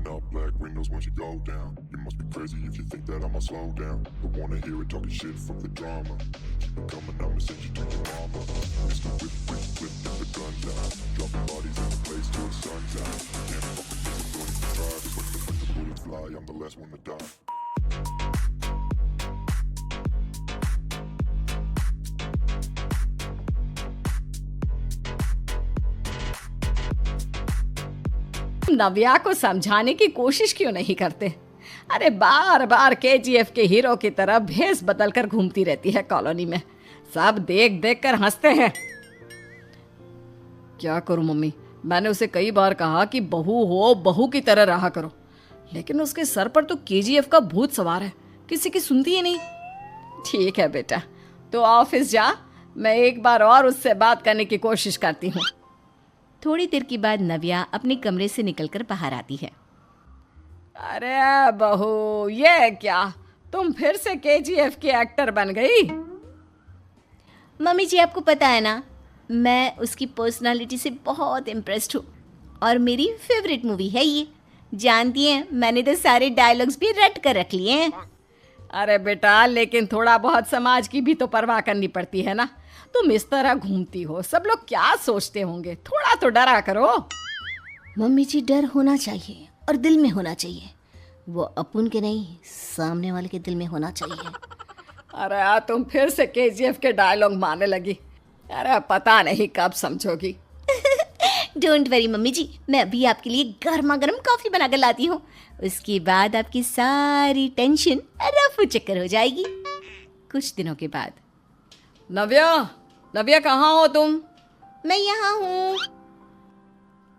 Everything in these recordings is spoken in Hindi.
up black windows once you go down. You must be crazy if you think that I'ma slow down. Don't wanna hear it talking shit, fuck the drama. Keep it coming, I'ma send you to your mama. Mr. Whip, whip, whip, get the guns out. Dropping bodies in the place till the sun's out. You can't fuck with me, so don't even try. Cause when the bullets fly, I'm the last one to die. नव्या को समझाने की कोशिश क्यों नहीं करते? अरे बार बार केजीएफ के हीरो की तरह भेस बदलकर घूमती रहती है कॉलोनी में। सब देख देख कर हंसते हैं। क्या करूं मम्मी, मैंने उसे कई बार कहा कि बहू हो, बहू की तरह रहा करो, लेकिन उसके सर पर तो केजीएफ का भूत सवार है, किसी की सुनती ही नहीं। ठीक है बेटा, तो ऑफिस जा, मैं एक बार और उससे बात करने की कोशिश करती हूँ। थोड़ी देर के बाद नव्या अपने कमरे से निकलकर बाहर आती है। अरे बहू, ये क्या, तुम फिर से केजीएफ की एक्टर बन गई? मम्मी जी, आपको पता है ना, मैं उसकी पर्सनालिटी से बहुत इम्प्रेस्ड हूँ और मेरी फेवरेट मूवी है ये। जानती हैं, मैंने तो सारे डायलॉग्स भी रट कर रख लिए हैं। अरे बेटा, लेकिन थोड़ा बहुत समाज की भी तो परवाह करनी पड़ती है ना। तुम इस तरह घूमती हो, सब लोग क्या सोचते होंगे, थोड़ा तो डरा करो। मम्मी जी, डर होना चाहिए और दिल में होना चाहिए। वो अपन के नहीं, सामने वाले के दिल में होना चाहिए। अरे यार, तुम फिर से केजीएफ के डायलॉग मारने लगी। अरे पता नहीं कब समझोगी। डोंट वरी मम्मी जी, मैं अभी आपके लिए गर्मा गर्म कॉफी बनाकर लाती हूँ। उसके बाद आपकी सारी टेंशन रफू चक्कर हो जाएगी। कुछ दिनों के बाद। नव्या, नव्या कहाँ हो तुम? मैं यहाँ हूँ।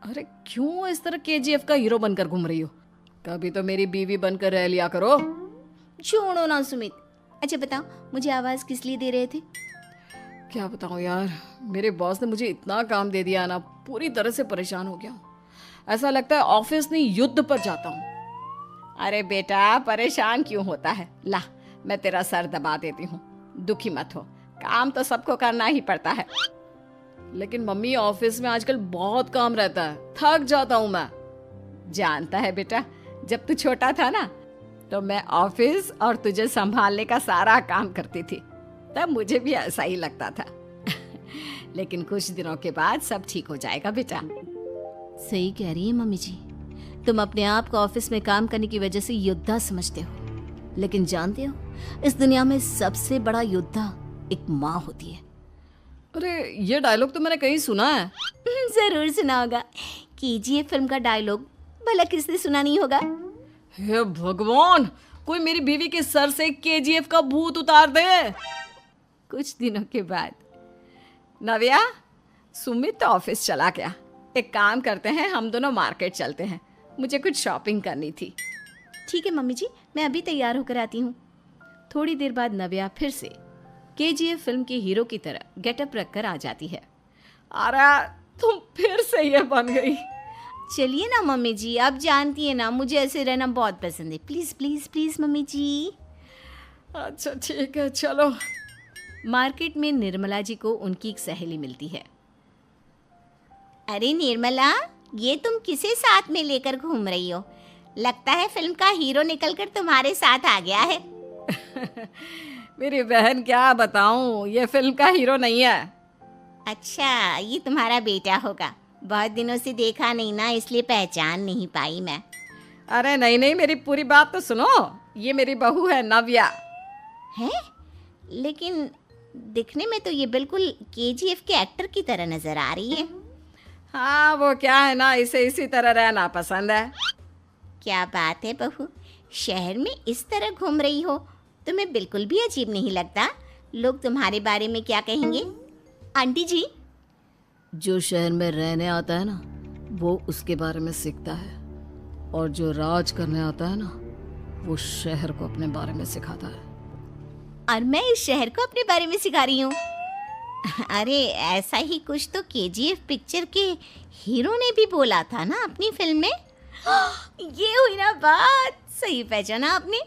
अरे क्यों इस तरह केजीएफ का हीरो बनकर घूम रही हो? कभी तो मेरी बीवी बनकर रह लिया करो। छोड़ो ना सुमित। अच्छा बताओ, मुझे आवाज़ किस लिए दे रहे थे? क्या बताऊँ यार, मेरे बॉस ने मुझे इतना काम दे दिया ना, पूरी तरह से परेशान हो गया हूँ। ऐसा लगता है ऑफिस नहीं, युद्ध पर जाता हूँ। अरे बेटा, परेशान क्यों होता है? ला, मैं तेरा सर दबा देती हूँ, दुखी मत हो। काम तो सबको करना ही पड़ता है। लेकिन मम्मी, ऑफिस में आजकल बहुत काम रहता है, थक जाता हूँ मैं। जानता है बेटा, जब तू छोटा था ना, तो मैं ऑफिस और तुझे संभालने का सारा काम करती थी, तब मुझे भी ऐसा ही लगता था। लेकिन कुछ दिनों के बाद सब ठीक हो जाएगा बेटा। सही कह रही है मम्मी जी, तुम अपने आप को ऑफिस में काम करने की वजह से योद्धा समझते हो, लेकिन जानते हो, इस दुनिया में सबसे बड़ा योद्धा एक माँ होती है। अरे ये डायलॉग तो मैंने कहीं सुना है। जरूर सुना होगा। केजीएफ फिल्म का डायलॉग भला किसने सुना नहीं होगा? हे भगवान, कोई मेरी बीवी के सर से केजीएफ का भूत उतार दे। कुछ दिनों के बाद। नव्या, सुमित तो ऑफिस चला गया। एक काम करते हैं, हम दोनों मार्केट चलते हैं, मुझे कुछ शॉपिंग करनी थी। ठीक है मम्मी जी, मैं अभी तैयार होकर आती हूँ। थोड़ी देर बाद नव्या फिर से केजीएफ फिल्म के हीरो की तरह गेटअप रखकर आ जाती है। अरे तुम फिर से ये बन गई। चलिए ना मम्मी जी, आप जानती है ना, मुझे ऐसे रहना बहुत पसंद है। प्लीज प्लीज प्लीज मम्मी जी। अच्छा ठीक है, चलो। मार्केट में निर्मला जी को उनकी एक सहेली मिलती है। अरे निर्मला, ये तुम किसे साथ में लेकर घूम रही हो? लगता है फिल्म का हीरो निकलकर तुम्हारे साथ आ गया है। मेरी बहन, क्या बताऊं, ये फिल्म का हीरो नहीं है। अच्छा, ये तुम्हारा बेटा होगा। बहुत दिनों से देखा नहीं ना, इसलिए पहचान नहीं पाई मैं। अरे नहीं नहीं, मेरी पूरी बात तो सुनो। ये मेरी बहू है नव्या। है? लेकिन दिखने में तो ये बिल्कुल केजीएफ के एक्टर की तरह नजर आ रही है। हाँ, वो क्या है ना, इसे इसी तरह रहना पसंद है। क्या बात है बहू, शहर में इस तरह घूम रही हो, तुम्हें बिल्कुल भी अजीब नहीं लगता? लोग तुम्हारे बारे में क्या कहेंगे? आंटी जी, जो शहर में रहने आता है ना, वो उसके बारे में सीखता है, और जो राज करने आता है ना, वो शहर को अपने बारे में सिखाता है। और मैं इस शहर को अपने बारे में सिखा रही हूँ। अरे ऐसा ही कुछ तो केजीएफ पिक्चर के हीरो ने भी बोला था ना अपनी फिल्म में। ये हुई ना बात, सही पहचाना आपने।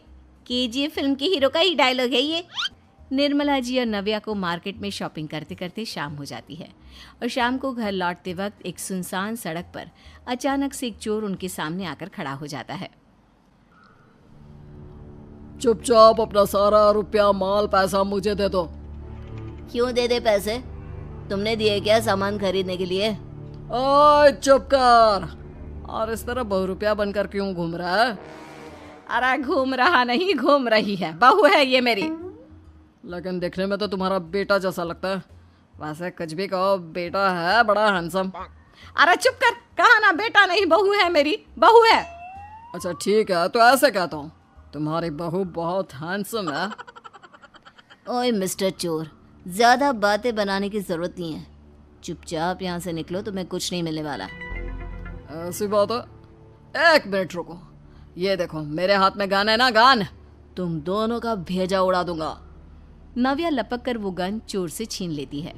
केजीएफ फिल्म के हीरो का ही डायलॉग है ये। निर्मला जी और नव्या को मार्केट में शॉपिंग करते करते शाम हो जाती है। और शाम को घर लौटते वक्त एक सुनसान सड़क पर अचानक से एक चोर उनके सामने आकर खड़ा हो जाता है। चुपचाप अपना सारा रुपया माल पैसा मुझे दे दो। क्यों दे दे पैसे? तुमने दिए क्या सामान खरीदने के लिए? ओए चुप कर। और इस तरह बहुरुपया बनकर क्यों घूम रहा है? अरे घूम रहा नहीं, घूम रही है, बहू है ये मेरी। लेकिन देखने में तो तुम्हारा बेटा जैसा लगता है। वैसे कुछ भी कहो, बेटा है बड़ा हैंडसम। अरे चुप कर, कहा ना बेटा नहीं बहू है मेरी, बहू है। अच्छा ठीक है, तो ऐसे कहता हूँ, तुम्हारी बहू बहुत हैंडसम है। ओए मिस्टर चोर, ज्यादा बातें बनाने की जरूरत नहीं है। चुपचाप यहाँ से निकलो, तुम्हें कुछ नहीं मिलने वाला। ऐसी बात है। एक मिनट रुको, ये देखो मेरे हाथ में गन है ना, गन। तुम दोनों का भेजा उड़ा दूंगा। नव्या लपक कर वो गन चोर से छीन लेती है।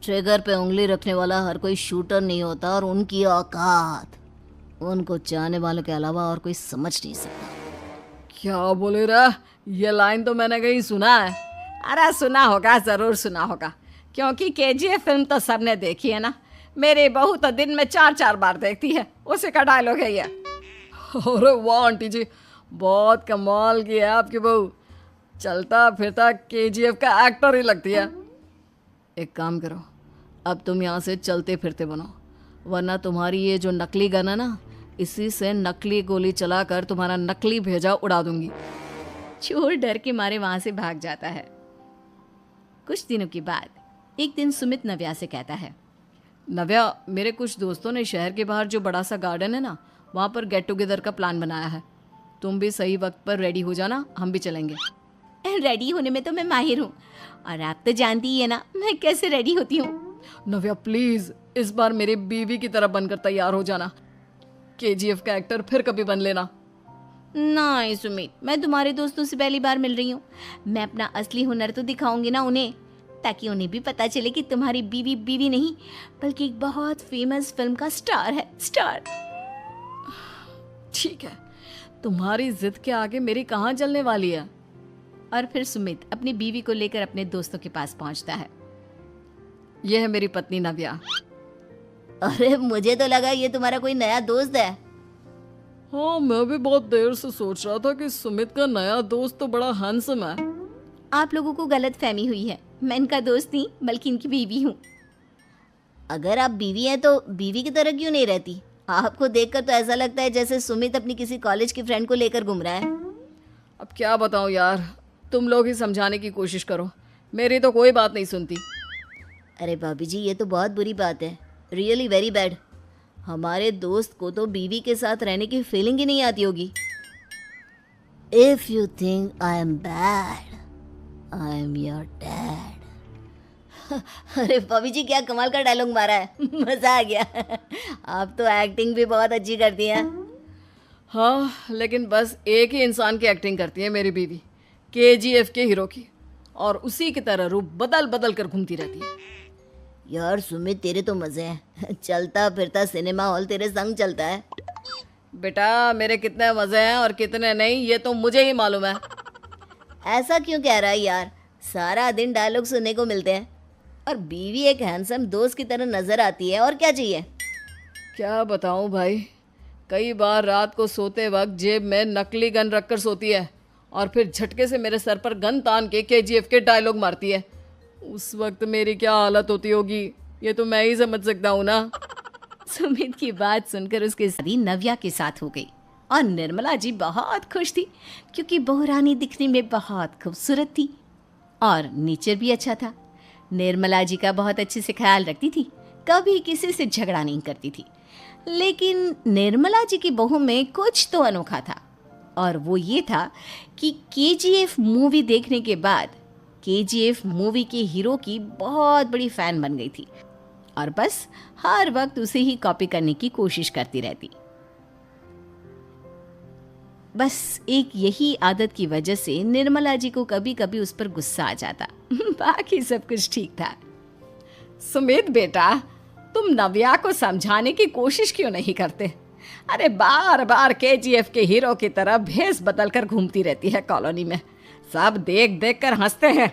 ट्रिगर पे उंगली रखने वाला हर कोई शूटर नहीं होता, और उनकी औकात उनको चाहने वालों के अलावा और कोई समझ नहीं सकता। क्या बोले रे? ये लाइन तो मैंने कहीं सुना है। अरे सुना होगा, जरूर सुना होगा, क्योंकि केजीएफ फिल्म तो सबने देखी है ना। मेरी बहू तो दिन में 4-4 बार देखती है, उसी का डायलॉग है ये। अरे वाह आंटी जी, बहुत कमाल की है आपकी बहू। चलता फिरता केजीएफ का एक्टर ही लगती है। एक काम करो, अब तुम यहाँ से चलते फिरते बनो, वरना तुम्हारी ये जो नकली गन है ना, इसी से नकली गोली चलाकर तुम्हारा नकली भेजा उड़ा दूंगी। चोर डर के मारे वहां से भाग जाता है। कुछ दिनों के बाद एक दिन सुमित नव्या से कहता है, नव्या, मेरे कुछ दोस्तों ने शहर के बाहर जो बड़ा सा गार्डन है ना, वहाँ पर गेट टुगेदर का प्लान बनाया है। तुम भी सही वक्त पर रेडी हो जाना, हम भी चलेंगे। रेडी होने में तो मैं माहिर हूँ, और आप तो जानती ही है ना मैं कैसे रेडी होती हूँ। नव्या प्लीज, इस बार मेरी बीवी की तरह बनकर तैयार हो जाना। केजीएफ का एक्टर फिर कभी बन लेना। नहीं सुमित, मैं तुम्हारे दोस्तों से पहली बार मिल रही हूँ। मैं अपना असली हुनर तो दिखाऊंगी ना उन्हें, ताकि उन्हें भी पता चले कि तुम्हारी बीवी बीवी नहीं, बल्कि एक बहुत फेमस फिल्म का स्टार है, स्टार। ठीक है, तुम्हारी जिद के आगे मेरी कहाँ जलने वाली है। और फिर सुमित अपनी बीवी को लेकर अपने दोस्तों के पास पहुंचता है। यह है मेरी पत्नी नव्या। अरे मुझे तो लगा ये तुम्हारा कोई नया दोस्त है। हाँ, मैं भी बहुत देर से सोच रहा था कि सुमित का नया दोस्त तो बड़ा हैंडसम है। आप लोगों को गलत फहमी हुई है, मैं इनका दोस्त नहीं बल्कि इनकी बीवी हूँ। अगर आप बीवी हैं तो बीवी की तरह क्यों नहीं रहती? आपको देखकर तो ऐसा लगता है जैसे सुमित अपनी किसी कॉलेज की फ्रेंड को लेकर घूम रहा है। अब क्या बताऊँ यार, तुम लोग ही समझाने की कोशिश करो, मेरी तो कोई बात नहीं सुनती। अरे भाभी जी, ये तो बहुत बुरी बात है, रियली वेरी बैड। हमारे दोस्त को तो बीवी के साथ रहने की फीलिंग ही नहीं आती होगी। If you think I am bad, I am your dad. अरे भाभी जी, क्या कमाल का डायलॉग मारा है, मजा आ गया। आप तो एक्टिंग भी बहुत अच्छी करती हैं। हाँ, लेकिन बस एक ही इंसान की एक्टिंग करती है मेरी बीवी, केजीएफ के हीरो की, और उसी की तरह रूप बदल बदल कर घूमती रहती है। यार सुमित, तेरे तो मजे हैं, चलता फिरता सिनेमा हॉल तेरे संग चलता है। बेटा, मेरे कितने मजे हैं और कितने नहीं, ये तो मुझे ही मालूम है। ऐसा क्यों कह रहा है यार, सारा दिन डायलॉग सुनने को मिलते हैं, और बीवी एक हैंडसम दोस्त की तरह नजर आती है, और क्या चाहिए। क्या बताऊं भाई, कई बार रात को सोते वक्त जेब में नकली गन रखकर सोती है, और फिर झटके से मेरे सर पर गन तान के केजीएफ के डायलॉग मारती है। उस वक्त मेरी क्या हालत होती होगी, ये तो मैं ही समझ सकता हूँ ना। सुमित की बात सुनकर उसकी शादी नव्या के साथ हो गई, और निर्मला जी बहुत खुश थी, क्योंकि बहू रानी दिखने में बहुत खूबसूरत थी और नेचर भी अच्छा था। निर्मला जी का बहुत अच्छे से ख्याल रखती थी, कभी किसी से झगड़ा नहीं करती थी। लेकिन निर्मला जी की बहू में कुछ तो अनोखा था, और वो ये था कि केजीएफ मूवी देखने के बाद केजीएफ मूवी के हीरो की बहुत बड़ी फैन बन गई थी, और बस हर वक्त उसे ही कॉपी करने की कोशिश करती रहती। बस एक यही आदत की वजह से निर्मला जी को कभी कभी उस पर गुस्सा आ जाता। बाकी सब कुछ ठीक था। सुमित बेटा, तुम नव्या को समझाने की कोशिश क्यों नहीं करते? अरे बार बार केजीएफ के हीरो की तरह भेस बदल कर घूमती रहती है कॉलोनी में, सब देख देख कर हंसते हैं।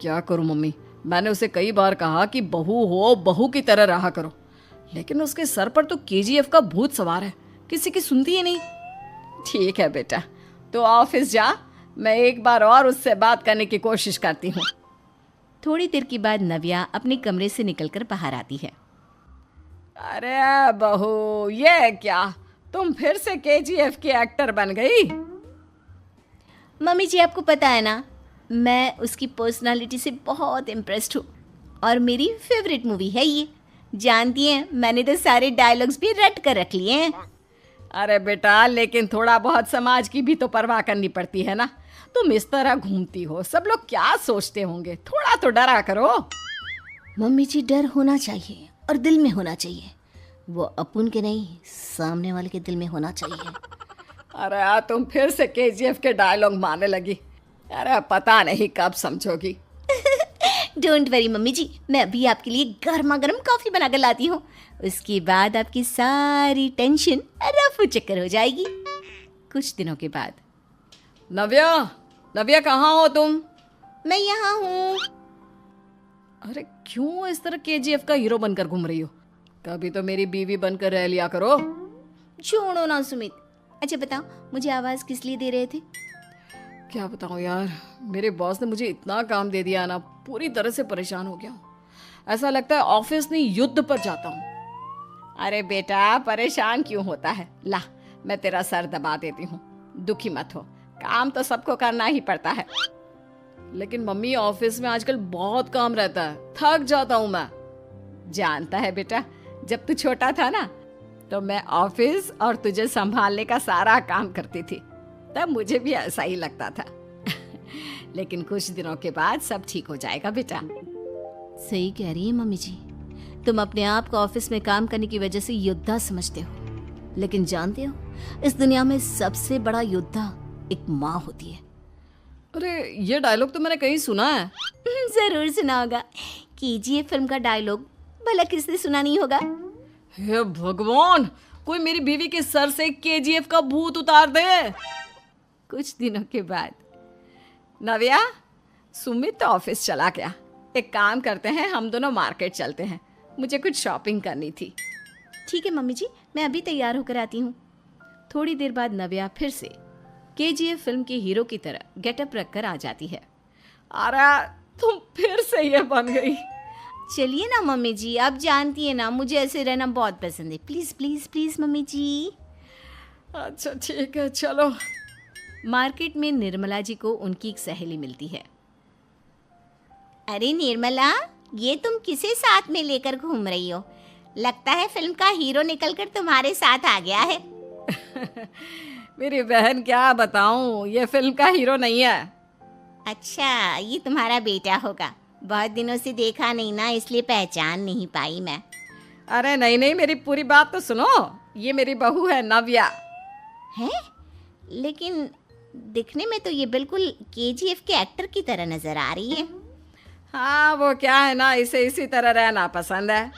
क्या करूं मम्मी, मैंने उसे कई बार कहा कि बहू हो, बहू की तरह रहा करो, लेकिन उसके सर पर तो केजीएफ का भूत सवार है, किसी की सुनती ही नहीं। ठीक है बेटा, तो ऑफिस जा, मैं एक बार और उससे बात करने की कोशिश करती हूँ। थोड़ी देर के बाद नव्या अपने कमरे से निकलकर बाहर आती है। अरे बहू, ये क्या, तुम फिर से केजीएफ की एक्टर बन गई? मम्मी जी, आपको पता है ना, मैं उसकी पर्सनालिटी से बहुत इम्प्रेस्ड हूँ और मेरी फेवरेट मूवी है ये। जानती हैं, मैंने तो सारे डायलॉग्स भी रट कर रख लिए हैं। अरे बेटा, लेकिन थोड़ा बहुत समाज की भी तो परवाह करनी पड़ती है ना। तुम इस तरह घूमती हो, सब लोग क्या सोचते होंगे, थोड़ा तो डरा करो। मम्मी जी, डर होना चाहिए और दिल में होना चाहिए, वो अपन के नहीं, सामने वाले के दिल में होना चाहिए। अरे तुम फिर से केजीएफ के डायलॉग मारने लगी। अरे पता नहीं कब समझोगी। डोंट वरी मम्मी जी, मैं अभी आपके लिए गर्मा गर्म कॉफी बना कर लाती हूँ। उसके बाद आपकी सारी टेंशन रफू चक्कर हो जाएगी। कुछ दिनों के बाद। नव्या, नव्या कहाँ हो तुम? मैं यहाँ हूँ। अरे क्यों इस तरह केजीएफ का हीरो बनकर घूम रही हो? कभी तो मेरी बीवी बनकर रह लिया करो। छोड़ो ना सुमित। अच्छा बताओ, मुझे आवाज़ किस लिए दे रहे थे? क्या बताऊँ यार, मेरे बॉस ने मुझे इतना काम दे दिया ना, पूरी तरह से परेशान हो गया हूँ। ऐसा लगता है ऑफिस नहीं, युद्ध पर जाता हूँ। अरे बेटा, परेशान क्यों होता है? ला, मैं तेरा सर दबा देती हूँ, दुखी मत हो, काम तो सबको करना ही पड़ता है। लेकिन मम्मी, ऑफिस में आजकल बहुत काम रहता है, थक जाता हूँ मैं। जानता है बेटा, जब तू छोटा था ना, तो मैं ऑफिस और तुझे संभालने का सारा काम करती थी, तब मुझे भी ऐसा ही लगता था। लेकिन कुछ दिनों के बाद सब ठीक हो जाएगा बेटा। सही कह रही है मम्मी जी, तुम अपने आप को ऑफिस में काम करने की वजह से योद्धा समझते हो, लेकिन जानते हो, इस दुनिया में सबसे बड़ा योद्धा एक माँ होती है। अरे ये डायलॉग तो मैंने कहीं सुना है। जरूर सुना होगा, केजीएफ फिल्म का डायलॉग, भला किसने सुना नहीं होगा। हे भगवान, कोई मेरी बीवी के सर से केजीएफ का भूत उतार दे। कुछ दिनों के बाद। नव्या, सुमित तो ऑफिस चला गया, एक काम करते हैं, हम दोनों मार्केट चलते हैं, मुझे कुछ शॉपिंग करनी थी। ठीक है मम्मी जी, मैं अभी तैयार होकर आती हूँ। थोड़ी देर बाद नव्या फिर से केजीएफ फिल्म के हीरो की तरह गेटअप रखकर आ जाती है। अरे तुम फिर से ये बन गई। चलिए ना मम्मी जी, आप जानती है ना, मुझे ऐसे रहना बहुत पसंद है। प्लीज प्लीज प्लीज मम्मी जी। अच्छा ठीक है, चलो। मार्केट में निर्मला जी को उनकी एक सहेली मिलती है। अरे निर्मला, ये तुम किसे साथ में लेकर घूम रही हो? लगता है फिल्म का हीरो निकलकर तुम्हारे साथ आ गया है। मेरी बहन, क्या बताऊं, ये फिल्म का हीरो नहीं है। अच्छा, ये तुम्हारा बेटा होगा, बहुत दिनों से देखा नहीं ना, इसलिए पहचान नहीं पाई मैं। अरे नहीं नहीं, मेरी पूरी बात तो सुनो, ये मेरी बहू है नव्या। है? लेकिन दिखने में तो ये बिल्कुल केजीएफ के एक्टर की तरह नजर आ रही है। हाँ, वो क्या है ना, इसे इसी तरह रहना पसंद है।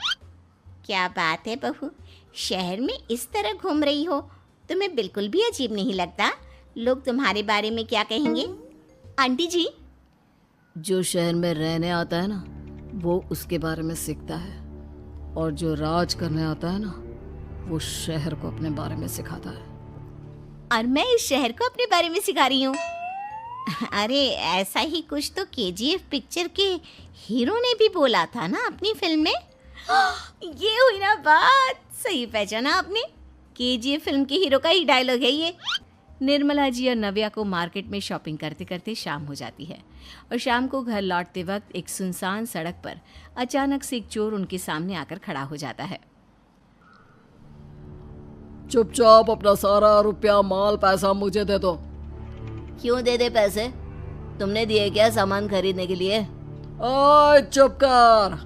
क्या बात है बहू, शहर में इस तरह घूम रही हो, तुम्हें बिल्कुल भी अजीब नहीं लगता? लोग तुम्हारे बारे में क्या कहेंगे? आंटी जी, जो शहर में रहने आता है ना, वो उसके बारे में सीखता है, और जो राज करने आता है ना, वो शहर को अपने बारे में सिखाता है। और मैं इस शहर को अपने बारे में सिखा रही हूँ। अरे ऐसा ही कुछ तो केजीएफ पिक्चर के हीरो ने भी बोला था ना अपनी फिल्म में। ये हुई ना बात, सही पहचाना आपने, केजीएफ फिल्म के हीरो का ही डायलॉग है ये। निर्मला जी और नव्या को मार्केट में शॉपिंग करते करते शाम हो जाती है, और शाम को घर लौटते वक्त एक सुनसान सड़क पर अचानक से एक चोर उनके सामने आकर खड़ा हो जाता है। चुपचाप अपना सारा रुपया, माल, पैसा मुझे दे दो। क्यों दे दे पैसे? तुमने दिए क्या सामान खरीदने के लिए? ओए चुप कर,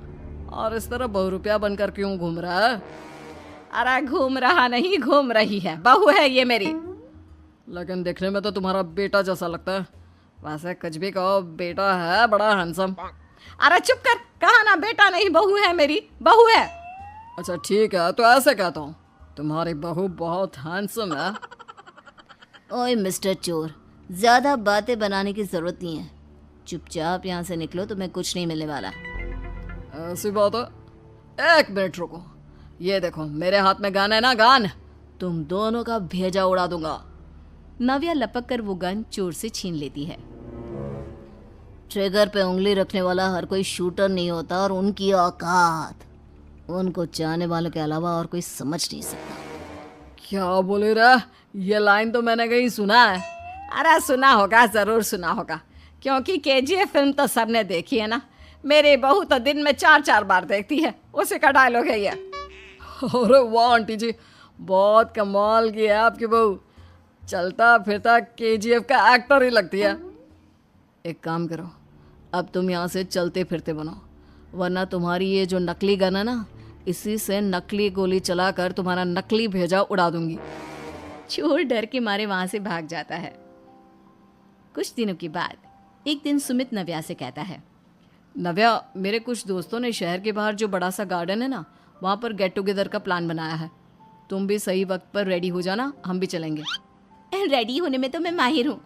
और इस तरह बहुरुपया बनकर क्यों घूम रहा है? अरे घूम रहा नहीं, घूम रही है, बहू है ये मेरी। लेकिन देखने में तो तुम्हारा बेटा जैसा लगता है। वैसे कुछ भी कहो, बेटा है बड़ा हैंडसम। अरे चुप कर, कहा ना बेटा नहीं, बहू है मेरी, बहू है। अच्छा ठीक है, तो ऐसे कहता हूँ, तुम्हारी बहू बहुत हैंडसम है। ओए मिस्टर चोर, ज़्यादा बातें बनाने की ज़रूरत नहीं है, चुपचाप यहाँ से निकलो, तुम्हें कुछ नहीं मिलने वाला। ऐसी बात है, 1 मिनट रुको। ये देखो मेरे हाथ में गन है ना, गन, तुम दोनों का भेजा उड़ा दूंगा। नव्या लपक कर वो गन चोर से छीन लेती है। ट्रिगर पे उंगली रखने वाला हर कोई शूटर नहीं होता, और उनकी औकात उनको चाहने वालों के अलावा और कोई समझ नहीं सकता। क्या बोले रे? ये लाइन तो मैंने कहीं सुना है। अरे सुना होगा, जरूर सुना होगा, क्योंकि केजीएफ फिल्म तो सबने देखी है ना। मेरी बहू तो दिन में 4-4 बार देखती है, उसी का डायलॉग है ये। अरे वाह आंटी जी, बहुत कमाल की है आपकी बहू, चलता फिरता केजीएफ का एक्टर ही लगती है। एक काम करो, अब तुम यहाँ से चलते फिरते बनो, वरना तुम्हारी ये जो नकली गन है ना, इसी से नकली गोली चलाकर तुम्हारा नकली भेजा उड़ा दूंगी। चोर डर के मारे वहां से भाग जाता है। कुछ दिनों के बाद एक दिन सुमित नव्या से कहता है, नव्या, मेरे कुछ दोस्तों ने शहर के बाहर जो बड़ा सा गार्डन है ना, वहाँ पर गेट टुगेदर का प्लान बनाया है। तुम भी सही वक्त पर रेडी हो जाना, हम भी चलेंगे। रेडी होने में तो मैं माहिर हूँ,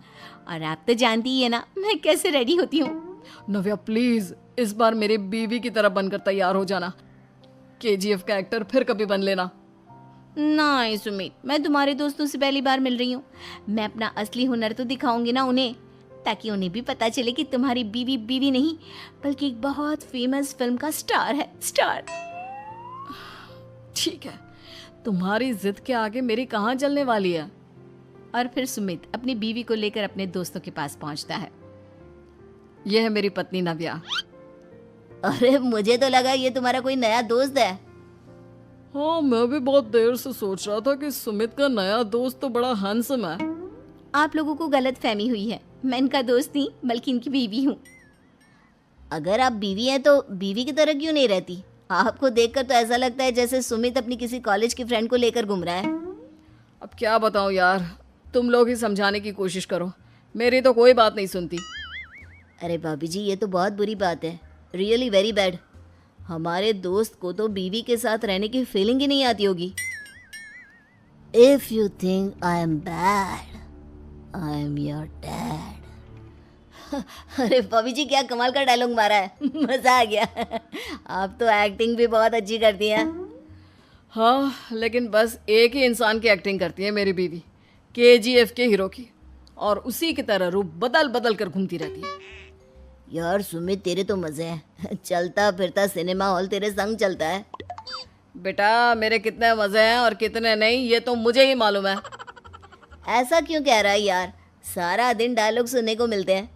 और आप तो जानती ही है ना मैं कैसे रेडी होती हूँ। नव्या प्लीज, इस बार मेरी बीवी की तरह बनकर तैयार हो जाना। केजीएफ का एक्टर फिर कभी बन लेना। नहीं सुमित, मैं तुम्हारे दोस्तों से पहली बार मिल रही हूँ। मैं अपना असली हुनर तो दिखाऊंगी ना उन्हें, ताकि उन्हें भी पता चले कि तुम्हारी बीवी बीवी नहीं, बल्कि एक बहुत फेमस फिल्म का स्टार है, स्टार। ठीक है, तुम्हारी जिद के आगे मेरी कहाँ जलने वाली है। और फिर सुमित अपनी बीवी को लेकर अपने दोस्तों के पास पहुंचता है। यह है मेरी पत्नी नव्या। अरे मुझे तो लगा ये तुम्हारा कोई नया दोस्त है। हाँ, मैं भी बहुत देर से सोच रहा था कि सुमित का नया दोस्त तो बड़ा हैंडसम है। आप लोगों को गलत फहमी हुई है, मैं इनका दोस्त नहीं बल्कि इनकी बीवी हूँ। अगर आप बीवी हैं तो बीवी की तरह क्यों नहीं रहती? आपको देखकर तो ऐसा लगता है जैसे सुमित अपनी किसी कॉलेज की फ्रेंड को लेकर घूम रहा है। अब क्या बताऊँ यार, तुम लोग ही समझाने की कोशिश करो, मेरी तो कोई बात नहीं सुनती। अरे भाभी जी, ये तो बहुत बुरी बात है, रियली वेरी बैड। हमारे दोस्त को तो बीवी के साथ रहने की फीलिंग ही नहीं आती होगी। If you think I am bad, I am your dad. अरे भाभी जी, क्या कमाल का डायलॉग मारा है, मजा आ गया। आप तो एक्टिंग भी बहुत अच्छी करती हैं। हाँ, लेकिन बस एक ही इंसान की एक्टिंग करती है मेरी बीवी, केजीएफ के हीरो की, और उसी की तरह रूप बदल बदल कर घूमती रहती है। यार सुमित, तेरे तो मजे हैं, चलता फिरता सिनेमा हॉल तेरे संग चलता है। बेटा, मेरे कितने मजे हैं और कितने नहीं, ये तो मुझे ही मालूम है। ऐसा क्यों कह रहा है यार? सारा दिन डायलॉग सुनने को मिलते हैं,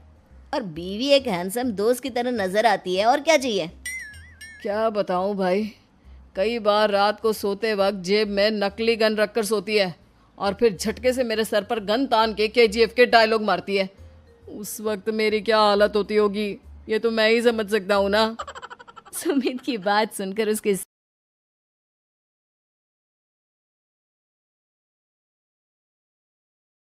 और बीवी एक हैंडसम दोस्त की तरह नजर आती है, और क्या चाहिए? क्या बताऊं भाई, कई बार रात को सोते वक्त जेब में नकली गन रखकर सोती है, और फिर झटके से मेरे सर पर गन तान के केजीएफ के डायलॉग मारती है। उस वक्त मेरी क्या हालत होती होगी, ये तो मैं ही समझ सकता हूँ ना। सुमित की बात सुनकर उसके